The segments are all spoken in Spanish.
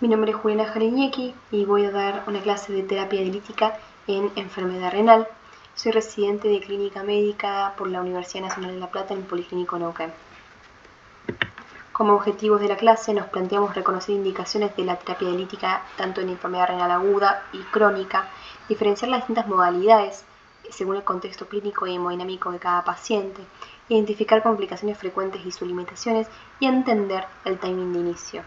Mi nombre es Juliana Jariñeki y voy a dar una clase de terapia dialítica en enfermedad renal. Soy residente de clínica médica por la Universidad Nacional de La Plata en Policlínico Neuquén. Como objetivos de la clase nos planteamos reconocer indicaciones de la terapia dialítica tanto en enfermedad renal aguda y crónica, diferenciar las distintas modalidades según el contexto clínico y hemodinámico de cada paciente, identificar complicaciones frecuentes y sus limitaciones y entender el timing de inicio.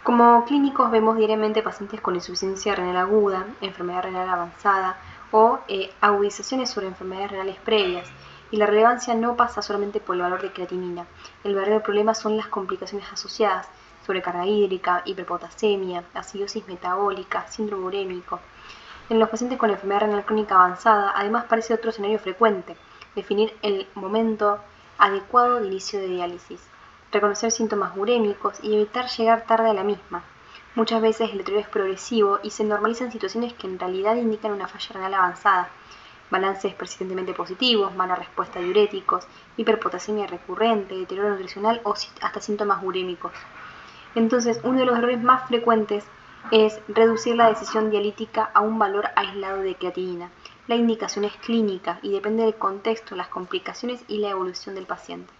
Como clínicos vemos diariamente pacientes con insuficiencia renal aguda, enfermedad renal avanzada o agudizaciones sobre enfermedades renales previas, y la relevancia no pasa solamente por el valor de creatinina. El verdadero problema son las complicaciones asociadas, sobrecarga hídrica, hiperpotasemia, acidosis metabólica, síndrome urémico. En los pacientes con enfermedad renal crónica avanzada, además parece otro escenario frecuente, definir el momento adecuado de inicio de diálisis, reconocer síntomas urémicos y evitar llegar tarde a la misma. Muchas veces el deterioro es progresivo y se normalizan situaciones que en realidad indican una falla renal avanzada. Balances persistentemente positivos, mala respuesta a diuréticos, hiperpotasemia recurrente, deterioro nutricional o hasta síntomas urémicos. Entonces, uno de los errores más frecuentes es reducir la decisión dialítica a un valor aislado de creatinina. La indicación es clínica y depende del contexto, las complicaciones y la evolución del paciente.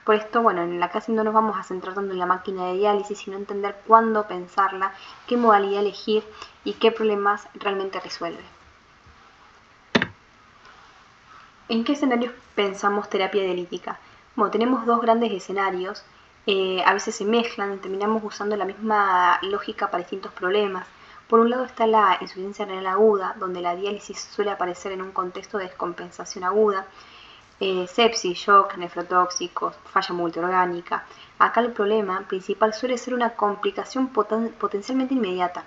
Por esto, en la clase no nos vamos a centrar tanto en la máquina de diálisis, sino entender cuándo pensarla, qué modalidad elegir y qué problemas realmente resuelve. ¿En qué escenarios pensamos terapia dialítica? Tenemos dos grandes escenarios, a veces se mezclan y terminamos usando la misma lógica para distintos problemas. Por un lado está la insuficiencia renal aguda, donde la diálisis suele aparecer en un contexto de descompensación aguda, sepsis, shock, nefrotóxicos, falla multiorgánica. Acá el problema principal suele ser una complicación potencialmente inmediata.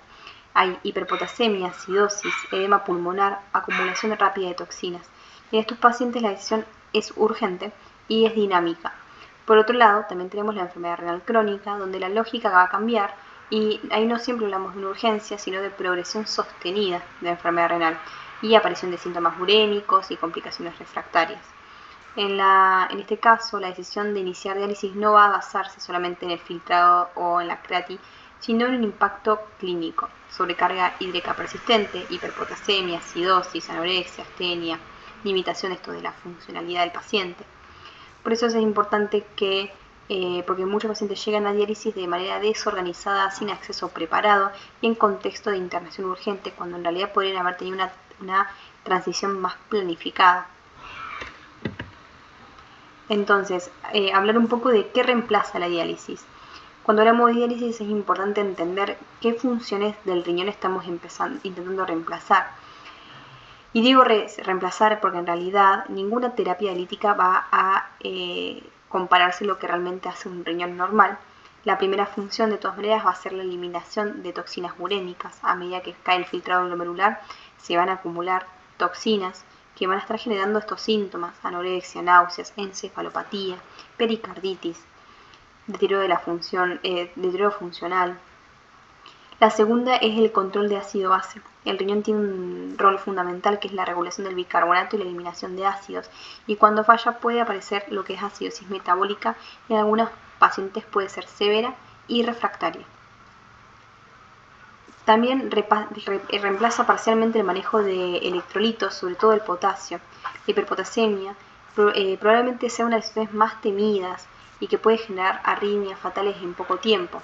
Hay hiperpotasemia, acidosis, edema pulmonar, acumulación rápida de toxinas. En estos pacientes la decisión es urgente y es dinámica. Por otro lado, también tenemos la enfermedad renal crónica, donde la lógica va a cambiar y ahí no siempre hablamos de una urgencia, sino de progresión sostenida de la enfermedad renal y aparición de síntomas urémicos y complicaciones refractarias. En este caso, la decisión de iniciar diálisis no va a basarse solamente en el filtrado o en la creatinina, sino en el impacto clínico, sobrecarga hídrica persistente, hiperpotasemia, acidosis, anorexia, astenia, limitación de la funcionalidad del paciente. Por eso es importante que, porque muchos pacientes llegan a diálisis de manera desorganizada, sin acceso preparado y en contexto de internación urgente, cuando en realidad podrían haber tenido una transición más planificada. Entonces, hablar un poco de qué reemplaza la diálisis. Cuando hablamos de diálisis es importante entender qué funciones del riñón estamos intentando reemplazar. Y digo reemplazar porque en realidad ninguna terapia dialítica va a compararse lo que realmente hace un riñón normal. La primera función de todas maneras va a ser la eliminación de toxinas urémicas. A medida que cae el filtrado glomerular se van a acumular toxinas que van a estar generando estos síntomas: anorexia, náuseas, encefalopatía, pericarditis, deterioro de la función, deterioro funcional. La segunda es el control de ácido-base. El riñón tiene un rol fundamental que es la regulación del bicarbonato y la eliminación de ácidos, y cuando falla puede aparecer lo que es acidosis metabólica, y en algunos pacientes puede ser severa y refractaria. También reemplaza parcialmente el manejo de electrolitos, sobre todo el potasio. La hiperpotasemia probablemente sea una de las situaciones más temidas y que puede generar arritmias fatales en poco tiempo.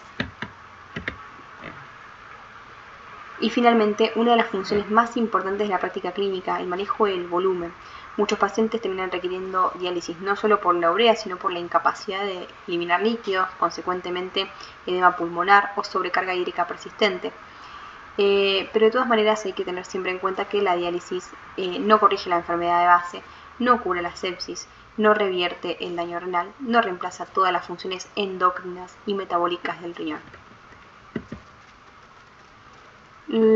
Y finalmente, una de las funciones más importantes de la práctica clínica, el manejo del volumen. Muchos pacientes terminan requiriendo diálisis no solo por la urea, sino por la incapacidad de eliminar líquidos, consecuentemente edema pulmonar o sobrecarga hídrica persistente. Pero de todas maneras hay que tener siempre en cuenta que la diálisis no corrige la enfermedad de base, no cura la sepsis, no revierte el daño renal, no reemplaza todas las funciones endocrinas y metabólicas del riñón.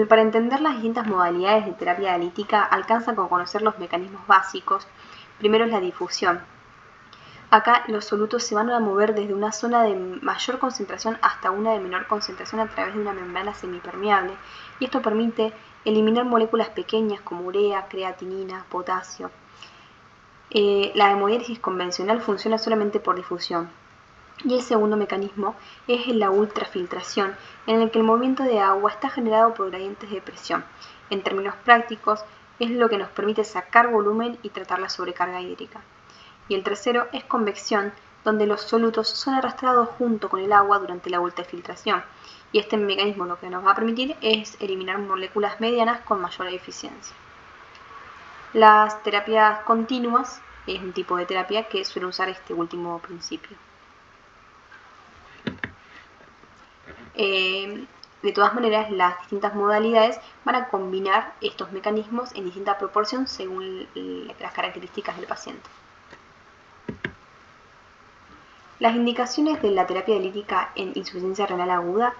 Para entender las distintas modalidades de terapia dialítica alcanza con conocer los mecanismos básicos. Primero es la difusión. Acá los solutos se van a mover desde una zona de mayor concentración hasta una de menor concentración a través de una membrana semipermeable, y esto permite eliminar moléculas pequeñas como urea, creatinina, potasio. La hemodiálisis convencional funciona solamente por difusión. Y el segundo mecanismo es la ultrafiltración, en el que el movimiento de agua está generado por gradientes de presión. En términos prácticos, es lo que nos permite sacar volumen y tratar la sobrecarga hídrica. Y el tercero es convección, donde los solutos son arrastrados junto con el agua durante la ultrafiltración. Y este mecanismo lo que nos va a permitir es eliminar moléculas medianas con mayor eficiencia. Las terapias continuas es un tipo de terapia que suele usar este último principio. De todas maneras, las distintas modalidades van a combinar estos mecanismos en distinta proporción según las características del paciente. Las indicaciones de la terapia dialítica en insuficiencia renal aguda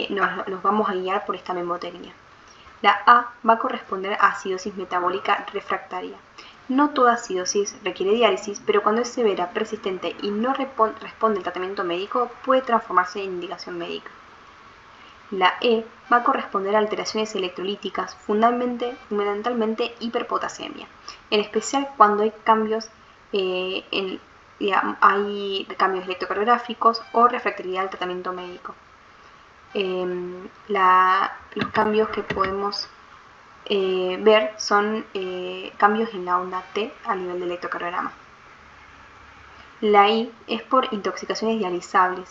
nos vamos a guiar por esta memotecnia. La A va a corresponder a acidosis metabólica refractaria. No toda acidosis requiere diálisis, pero cuando es severa, persistente y no responde al tratamiento médico, puede transformarse en indicación médica. La E va a corresponder a alteraciones electrolíticas, fundamentalmente hiperpotasemia, en especial cuando hay cambios hay cambios electrocardiográficos o refractariedad al tratamiento médico. Los cambios que podemos ver son cambios en la onda T a nivel de electrocardiograma. La I es por intoxicaciones dializables.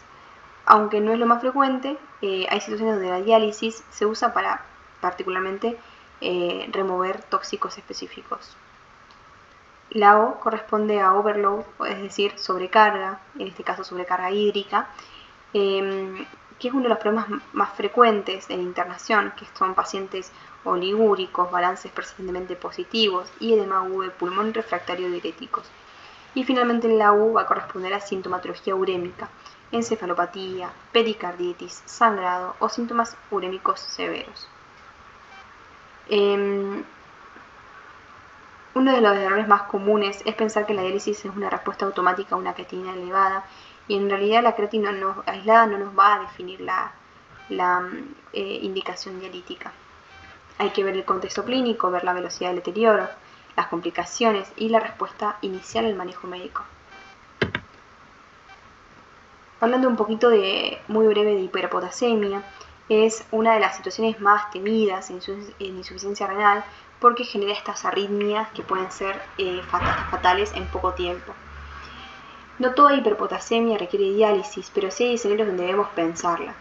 Aunque no es lo más frecuente, hay situaciones donde la diálisis se usa para particularmente remover tóxicos específicos. La O corresponde a overload, es decir, sobrecarga, en este caso sobrecarga hídrica, que es uno de los problemas más frecuentes en internación, que son pacientes oligúricos, balances persistentemente positivos y edema agudo de pulmón refractario diuréticos. Y finalmente la U va a corresponder a sintomatología urémica, encefalopatía, pericarditis, sangrado o síntomas urémicos severos. Uno de los errores más comunes es pensar que la diálisis es una respuesta automática a una creatinina elevada, y en realidad la creatina aislada no nos va a definir la indicación dialítica. Hay que ver el contexto clínico, ver la velocidad del deterioro, las complicaciones y la respuesta inicial al manejo médico. Hablando un poquito muy breve de hiperpotasemia, es una de las situaciones más temidas en insuficiencia renal porque genera estas arritmias que pueden ser fatales en poco tiempo. No toda hiperpotasemia requiere diálisis, pero sí hay escenarios donde debemos pensarla.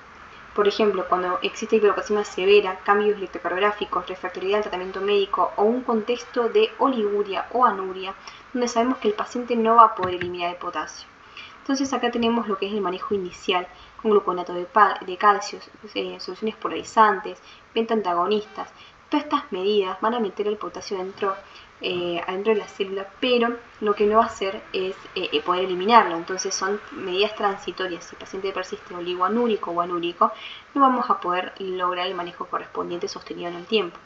Por ejemplo, cuando existe hiperpotasemia severa, cambios electrocardiográficos, refractoriedad al tratamiento médico o un contexto de oliguria o anuria, donde sabemos que el paciente no va a poder eliminar el potasio. Entonces acá tenemos lo que es el manejo inicial, con gluconato de calcio, soluciones polarizantes, beta-antagonistas. Todas estas medidas van a meter el potasio adentro de la célula, pero lo que no va a hacer es poder eliminarlo. Entonces son medidas transitorias. Si el paciente persiste oligoanúrico o anúrico, no vamos a poder lograr el manejo correspondiente sostenido en el tiempo.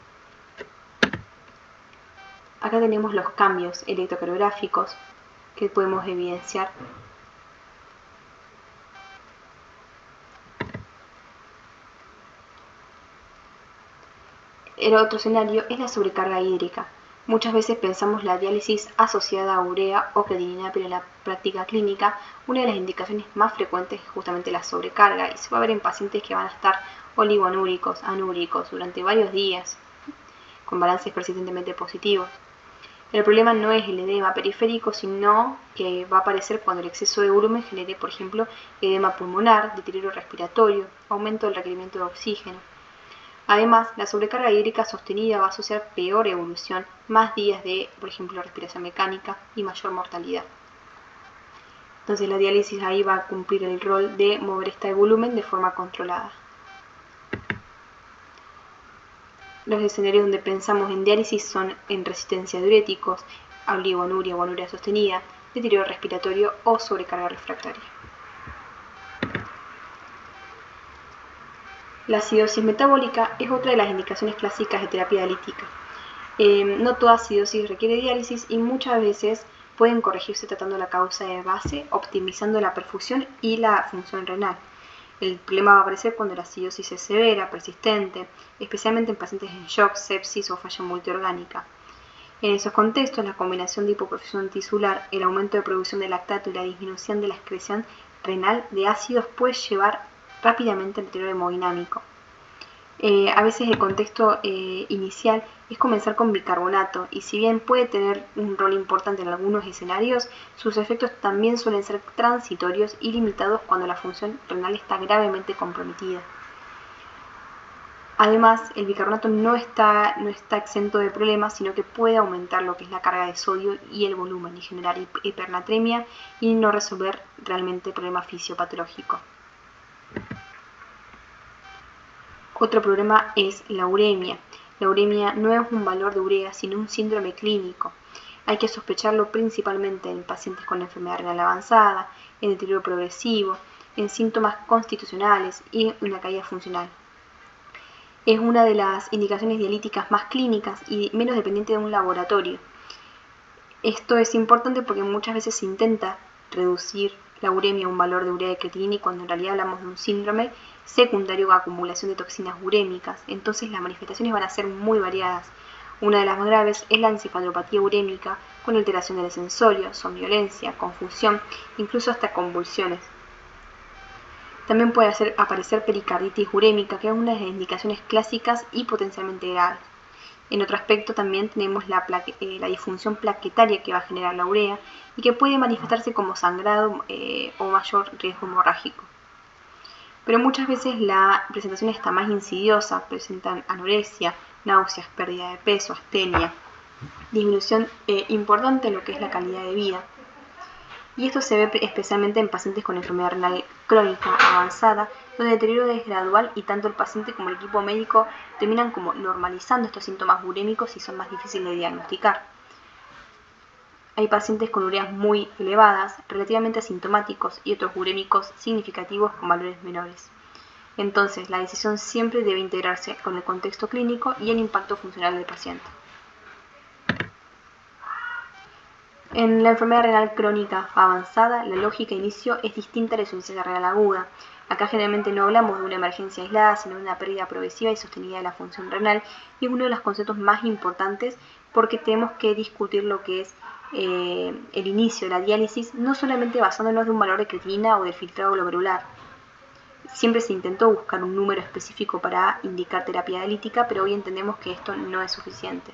Acá tenemos los cambios electrocardiográficos que podemos evidenciar. El otro escenario es la sobrecarga hídrica. Muchas veces pensamos la diálisis asociada a urea o creatinina, pero en la práctica clínica una de las indicaciones más frecuentes es justamente la sobrecarga, y se va a ver en pacientes que van a estar oligoanúricos, anúricos durante varios días, con balances persistentemente positivos. El problema no es el edema periférico, sino que va a aparecer cuando el exceso de volumen genere, por ejemplo, edema pulmonar, deterioro respiratorio, aumento del requerimiento de oxígeno. Además, la sobrecarga hídrica sostenida va a asociar peor evolución, más días de, por ejemplo, respiración mecánica y mayor mortalidad. Entonces la diálisis ahí va a cumplir el rol de mover este volumen de forma controlada. Los escenarios donde pensamos en diálisis son en resistencia a diuréticos, oligoanuria o anuria sostenida, deterioro respiratorio o sobrecarga refractaria. La acidosis metabólica es otra de las indicaciones clásicas de terapia dialítica. No toda acidosis requiere diálisis y muchas veces pueden corregirse tratando la causa de base, optimizando la perfusión y la función renal. El problema va a aparecer cuando la acidosis es severa, persistente, especialmente en pacientes en shock, sepsis o falla multiorgánica. En esos contextos, la combinación de hipoperfusión tisular, el aumento de producción de lactato y la disminución de la excreción renal de ácidos puede llevar rápidamente al deterioro hemodinámico. A veces el contexto inicial es comenzar con bicarbonato y si bien puede tener un rol importante en algunos escenarios, sus efectos también suelen ser transitorios y limitados cuando la función renal está gravemente comprometida. Además, el bicarbonato no está exento de problemas, sino que puede aumentar lo que es la carga de sodio y el volumen y generar hipernatremia y no resolver realmente el problema fisiopatológico. Otro problema es la uremia. La uremia no es un valor de urea, sino un síndrome clínico. Hay que sospecharlo principalmente en pacientes con enfermedad renal avanzada, en deterioro progresivo, en síntomas constitucionales y en una caída funcional. Es una de las indicaciones dialíticas más clínicas y menos dependiente de un laboratorio. Esto es importante porque muchas veces se intenta reducir la uremia a un valor de urea de creatinina y cuando en realidad hablamos de un síndrome secundario a acumulación de toxinas urémicas. Entonces las manifestaciones van a ser muy variadas. Una de las más graves es la encefalopatía urémica con alteración del sensorio, somnolencia, confusión, incluso hasta convulsiones. También puede aparecer pericarditis urémica, que es una de las indicaciones clásicas y potencialmente graves. En otro aspecto también tenemos la disfunción plaquetaria que va a generar la urea y que puede manifestarse como sangrado o mayor riesgo hemorrágico. Pero muchas veces la presentación está más insidiosa, presentan anorexia, náuseas, pérdida de peso, astenia, disminución importante en lo que es la calidad de vida. Y esto se ve especialmente en pacientes con enfermedad renal crónica avanzada, donde el deterioro es gradual y tanto el paciente como el equipo médico terminan como normalizando estos síntomas urémicos y son más difíciles de diagnosticar. Hay pacientes con ureas muy elevadas, relativamente asintomáticos y otros urémicos significativos con valores menores. Entonces, la decisión siempre debe integrarse con el contexto clínico y el impacto funcional del paciente. En la enfermedad renal crónica avanzada, la lógica de inicio es distinta a la insuficiencia renal aguda. Acá generalmente no hablamos de una emergencia aislada, sino de una pérdida progresiva y sostenida de la función renal, y es uno de los conceptos más importantes porque tenemos que discutir lo que es el inicio de la diálisis, no solamente basándonos de un valor de creatinina o del filtrado glomerular. Siempre se intentó buscar un número específico para indicar terapia dialítica, pero hoy entendemos que esto no es suficiente.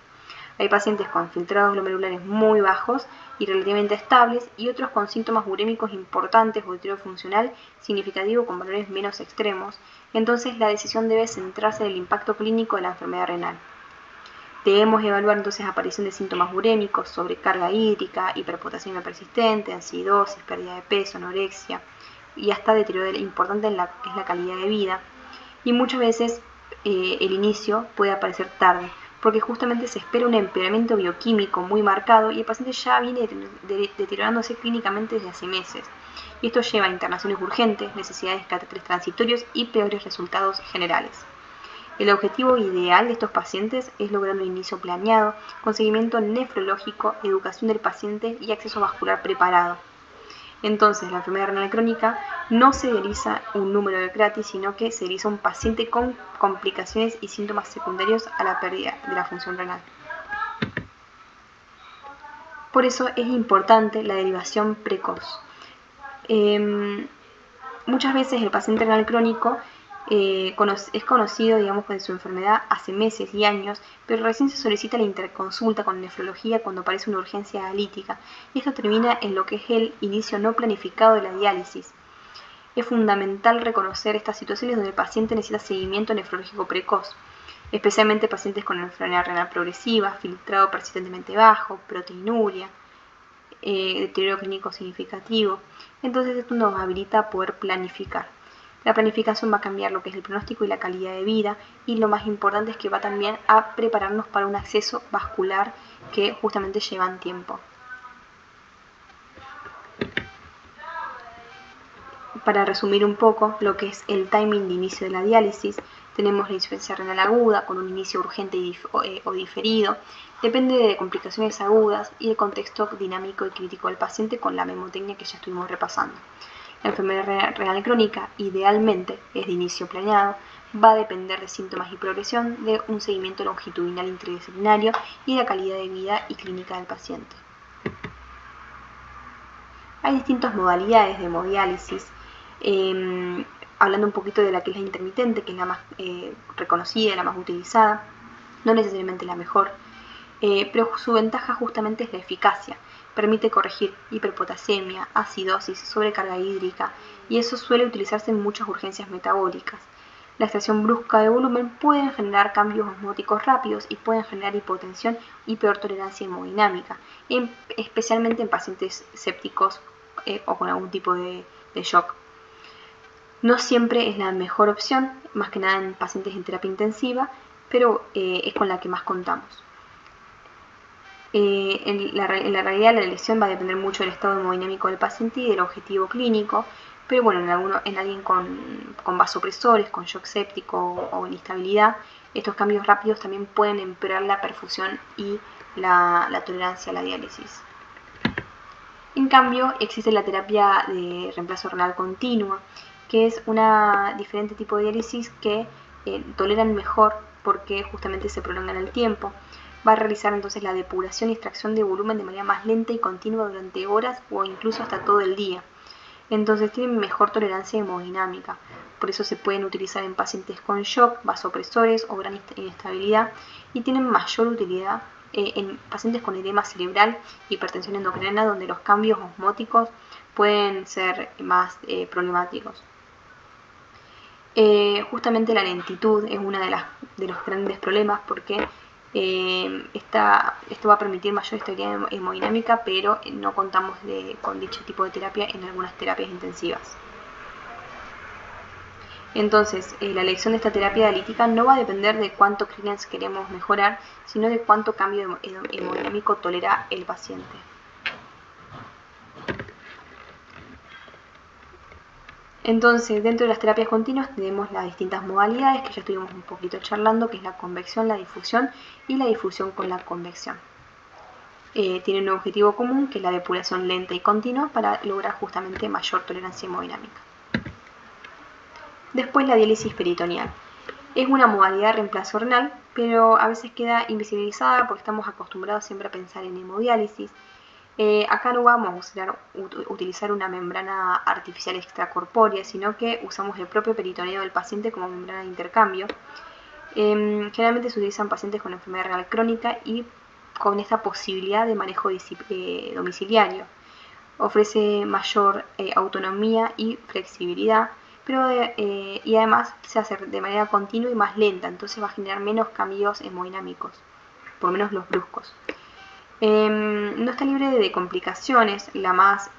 Hay pacientes con filtrados glomerulares muy bajos y relativamente estables y otros con síntomas urémicos importantes o deterioro funcional significativo con valores menos extremos. Entonces la decisión debe centrarse en el impacto clínico de la enfermedad renal. Debemos evaluar entonces aparición de síntomas urémicos, sobrecarga hídrica, hiperpotasemia persistente, acidosis, pérdida de peso, anorexia y hasta deterioro importante en la calidad de vida. Y muchas veces el inicio puede aparecer tarde, porque justamente se espera un empeoramiento bioquímico muy marcado y el paciente ya viene deteriorándose clínicamente desde hace meses. Y esto lleva a internaciones urgentes, necesidades de catéteres transitorios y peores resultados generales. El objetivo ideal de estos pacientes es lograr un inicio planeado, con seguimiento nefrológico, educación del paciente y acceso vascular preparado. Entonces, la enfermedad renal crónica no se dializa un número de Creatinine, sino que se dializa un paciente con complicaciones y síntomas secundarios a la pérdida de la función renal. Por eso es importante la derivación precoz. Muchas veces el paciente renal crónico es conocido, digamos, de su enfermedad hace meses y años, pero recién se solicita la interconsulta con nefrología cuando aparece una urgencia dialítica, y esto termina en lo que es el inicio no planificado de la diálisis. Es fundamental reconocer estas situaciones donde el paciente necesita seguimiento nefrológico precoz, especialmente pacientes con enfermedad renal progresiva, filtrado persistentemente bajo, proteinuria, deterioro clínico significativo. Entonces esto nos habilita a poder planificar. La planificación va a cambiar lo que es el pronóstico y la calidad de vida, y lo más importante es que va también a prepararnos para un acceso vascular que justamente llevan tiempo. Para resumir un poco lo que es el timing de inicio de la diálisis, tenemos la insuficiencia renal aguda con un inicio urgente o diferido, depende de complicaciones agudas y el contexto dinámico y crítico del paciente con la memotecnia que ya estuvimos repasando. La enfermedad renal crónica idealmente es de inicio planeado, va a depender de síntomas y progresión, de un seguimiento longitudinal interdisciplinario y de la calidad de vida y clínica del paciente. Hay distintas modalidades de hemodiálisis. Hablando un poquito de la que es la intermitente, que es la más reconocida, la más utilizada, no necesariamente la mejor, pero su ventaja justamente es la eficacia. Permite corregir hiperpotasemia, acidosis, sobrecarga hídrica, y eso suele utilizarse en muchas urgencias metabólicas. La extracción brusca de volumen puede generar cambios osmóticos rápidos y pueden generar hipotensión y peor tolerancia hemodinámica, especialmente en pacientes sépticos o con algún tipo de shock. No siempre es la mejor opción, más que nada en pacientes en terapia intensiva, pero es con la que más contamos. En la realidad la elección va a depender mucho del estado hemodinámico del paciente y del objetivo clínico, pero bueno, en alguien con vasopresores, con shock séptico o inestabilidad, estos cambios rápidos también pueden empeorar la perfusión y la tolerancia a la diálisis. En cambio, existe la terapia de reemplazo renal continua, que es una diferente tipo de diálisis que toleran mejor porque justamente se prolonga en el tiempo. Va a realizar entonces la depuración y extracción de volumen de manera más lenta y continua durante horas o incluso hasta todo el día. Entonces tienen mejor tolerancia hemodinámica. Por eso se pueden utilizar en pacientes con shock, vasopresores o gran inestabilidad y tienen mayor utilidad en pacientes con edema cerebral, hipertensión endocrina, donde los cambios osmóticos pueden ser más problemáticos. Justamente la lentitud es uno de los grandes problemas porque esto va a permitir mayor estabilidad hemodinámica, pero no contamos con dicho tipo de terapia en algunas terapias intensivas. Entonces, la elección de esta terapia dialítica no va a depender de cuánto clearance queremos mejorar, sino de cuánto cambio hemodinámico tolera el paciente. Entonces, dentro de las terapias continuas tenemos las distintas modalidades que ya estuvimos un poquito charlando, que es la convección, la difusión y la difusión con la convección. Tienen un objetivo común, que es la depuración lenta y continua para lograr justamente mayor tolerancia hemodinámica. Después la diálisis peritoneal. Es una modalidad de reemplazo renal, pero a veces queda invisibilizada porque estamos acostumbrados siempre a pensar en hemodiálisis. Acá no vamos a utilizar una membrana artificial extracorpórea, sino que usamos el propio peritoneo del paciente como membrana de intercambio. Generalmente se utilizan pacientes con enfermedad renal crónica y con esta posibilidad de manejo domiciliario. Ofrece mayor autonomía y flexibilidad, pero y además se hace de manera continua y más lenta, entonces va a generar menos cambios hemodinámicos, por lo menos los bruscos. No está libre de complicaciones. La más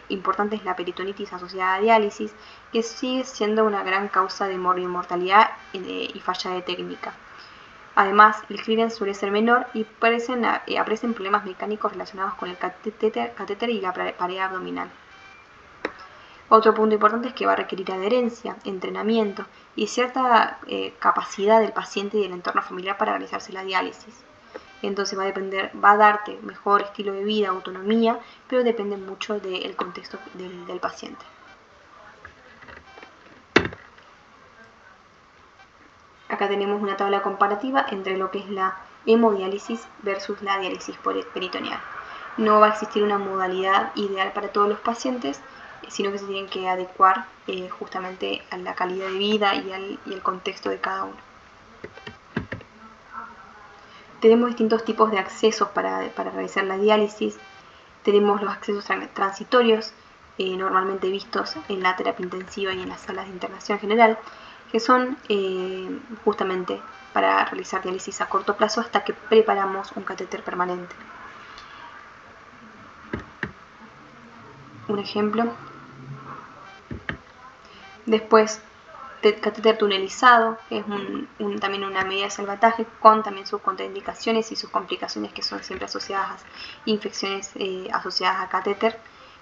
importante es la peritonitis asociada a diálisis, que sigue siendo una gran causa de mortalidad y falla de técnica. Además, el clearance suele ser menor y aparecen problemas mecánicos relacionados con el catéter y la pared abdominal. Otro punto importante es que va a requerir adherencia, entrenamiento y cierta capacidad del paciente y del entorno familiar para realizarse la diálisis. Entonces va a darte mejor estilo de vida, autonomía, pero depende mucho del contexto del paciente. Acá tenemos una tabla comparativa entre lo que es la hemodiálisis versus la diálisis peritoneal. No va a existir una modalidad ideal para todos los pacientes, sino que se tienen que adecuar justamente a la calidad de vida y al contexto de cada uno. Tenemos distintos tipos de accesos para realizar la diálisis. Tenemos los accesos transitorios, normalmente vistos en la terapia intensiva y en las salas de internación general, que son justamente para realizar diálisis a corto plazo hasta que preparamos un catéter permanente. Un ejemplo. Después, catéter tunelizado, que es también una medida de salvataje con también sus contraindicaciones y sus complicaciones que son siempre asociadas a infecciones asociadas a catéter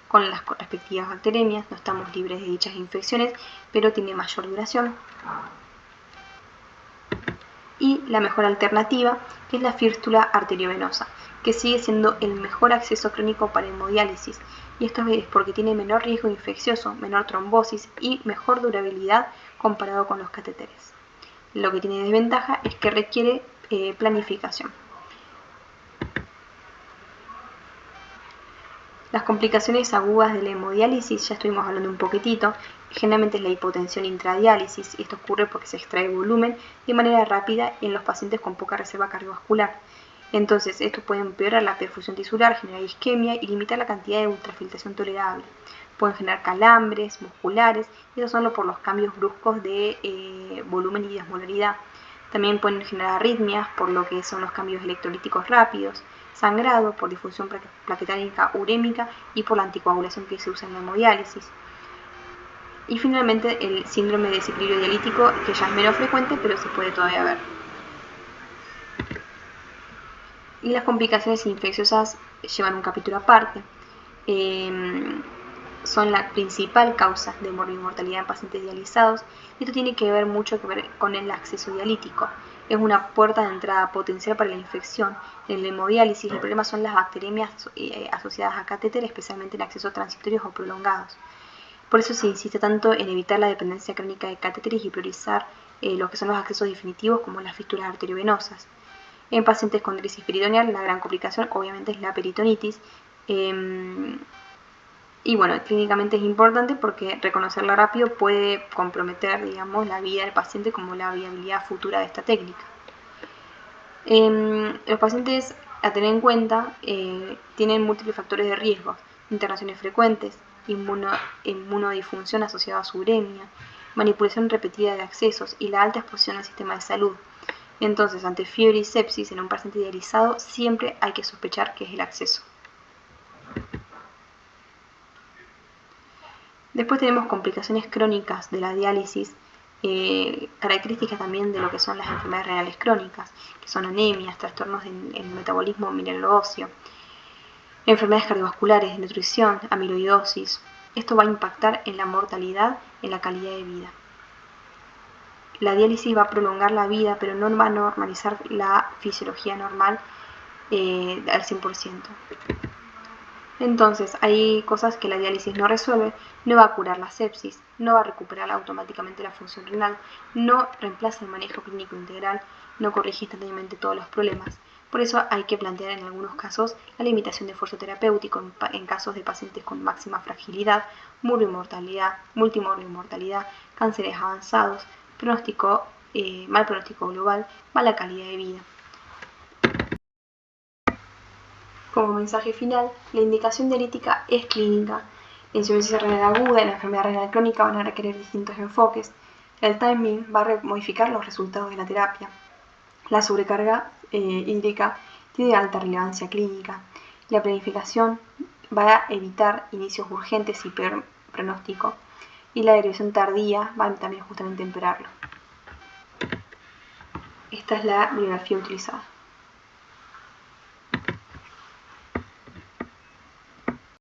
con las respectivas bacteremias. No estamos libres de dichas infecciones, pero tiene mayor duración. Y la mejor alternativa, que es la fístula arteriovenosa, que sigue siendo el mejor acceso crónico para hemodiálisis. Y esto es porque tiene menor riesgo infeccioso, menor trombosis y mejor durabilidad comparado con los catéteres. Lo que tiene desventaja es que requiere planificación. Las complicaciones agudas de la hemodiálisis, ya estuvimos hablando un poquitito, generalmente es la hipotensión intradiálisis, y esto ocurre porque se extrae volumen de manera rápida en los pacientes con poca reserva cardiovascular. Entonces, esto puede empeorar la perfusión tisular, generar isquemia y limitar la cantidad de ultrafiltración tolerable. Pueden generar calambres musculares, y eso solo por los cambios bruscos de volumen y de osmolaridad. También pueden generar arritmias por lo que son los cambios electrolíticos rápidos, sangrado por difusión plaquetánica urémica y por la anticoagulación que se usa en la hemodiálisis. Y finalmente el síndrome de desequilibrio dialítico, que ya es menos frecuente, pero se puede todavía ver. Y las complicaciones infecciosas llevan un capítulo aparte. Son la principal causa de morbimortalidad en pacientes dializados, y esto tiene que ver mucho con el acceso dialítico. Es una puerta de entrada potencial para la infección. En la hemodiálisis el problema son las bacteremias asociadas a catéter, especialmente en accesos transitorios o prolongados. Por eso se insiste tanto en evitar la dependencia crónica de catéteres y priorizar lo que son los accesos definitivos, como las fístulas arteriovenosas. En pacientes con crisis peritoneal, la gran complicación obviamente es la peritonitis. Y bueno, clínicamente es importante porque reconocerla rápido puede comprometer, digamos, la vida del paciente como la viabilidad futura de esta técnica. Los pacientes a tener en cuenta tienen múltiples factores de riesgo: internaciones frecuentes, inmunodisfunción asociada a su uremia, manipulación repetida de accesos y la alta exposición al sistema de salud. Entonces, ante fiebre y sepsis en un paciente dializado, siempre hay que sospechar que es el acceso. Después tenemos complicaciones crónicas de la diálisis, características también de lo que son las enfermedades renales crónicas, que son anemias, trastornos en el metabolismo mineral óseo, enfermedades cardiovasculares, de nutrición, amiloidosis. Esto va a impactar en la mortalidad, en la calidad de vida. La diálisis va a prolongar la vida, pero no va a normalizar la fisiología normal al 100%. Entonces, hay cosas que la diálisis no resuelve: no va a curar la sepsis, no va a recuperar automáticamente la función renal, no reemplaza el manejo clínico integral, no corrige instantáneamente todos los problemas. Por eso hay que plantear en algunos casos la limitación de esfuerzo terapéutico en casos de pacientes con máxima fragilidad, multimortalidad, cánceres avanzados, mal pronóstico global, mala calidad de vida. Como mensaje final, la indicación dialítica es clínica. La insuficiencia renal aguda y la enfermedad renal crónica van a requerir distintos enfoques. El timing va a modificar los resultados de la terapia. La sobrecarga hídrica tiene alta relevancia clínica. La planificación va a evitar inicios urgentes y peor pronóstico. Y la derivación tardía va a también justamente empeorarlo. Esta es la bibliografía utilizada.